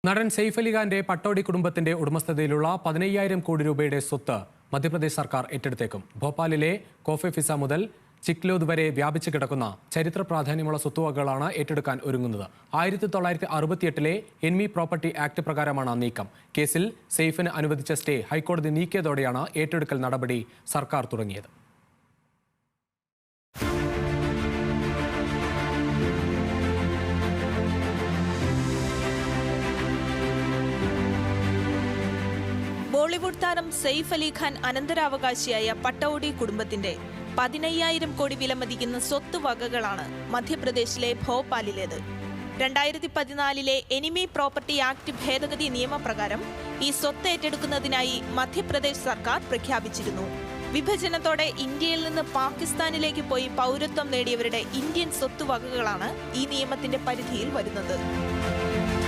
നടൻ സെയ്ഫ് അലി ഖാന്റെ പട്ടോടി കുടുംബത്തിന്റെ ഉടമസ്ഥതയിലുള്ള 15,000 കോടി രൂപയുടെ സ്വത്ത് മധ്യപ്രദേശ് സർക്കാർ ഏറ്റെടുത്തേക്കും. ഭോപ്പാലിലെ കോഫെ ഫിസ മുതൽ ചിക്ലോദ് വരെ വ്യാപിച്ചു കിടക്കുന്ന ചരിത്ര പ്രാധാന്യമുള്ള സ്വത്തുവകകളാണ് ഏറ്റെടുക്കാൻ ഒരുങ്ങുന്നത്. 1968 എനിമി പ്രോപ്പർട്ടി ആക്ട് പ്രകാരമാണ് നീക്കം. കേസിൽ സെയ്ഫിന് അനുവദിച്ച സ്റ്റേ ഹൈക്കോടതി നീക്കിയതോടെയാണ് ഏറ്റെടുക്കൽ നടപടി സർക്കാർ തുടങ്ങിയത്. ബോളിവുഡ് താരം സെയ്ഫ് അലി ഖാൻ അനന്തരാവകാശിയായ പട്ടൌഡി കുടുംബത്തിന്റെ 15,000 കോടി വിലമതിക്കുന്ന സ്വത്ത് വകകളാണ് മധ്യപ്രദേശിലെ ഭോപ്പാലിലേത്. 2014 എനിമി പ്രോപ്പർട്ടി ആക്ട് ഭേദഗതി നിയമപ്രകാരം ഈ സ്വത്ത് ഏറ്റെടുക്കുന്നതിനായി മധ്യപ്രദേശ് സർക്കാർ പ്രഖ്യാപിച്ചിരുന്നു. വിഭജനത്തോടെ ഇന്ത്യയിൽ നിന്ന് പാകിസ്ഥാനിലേക്ക് പോയി പൗരത്വം നേടിയവരുടെ ഇന്ത്യൻ സ്വത്ത് വകകളാണ് ഈ നിയമത്തിന്റെ പരിധിയിൽ വരുന്നത്.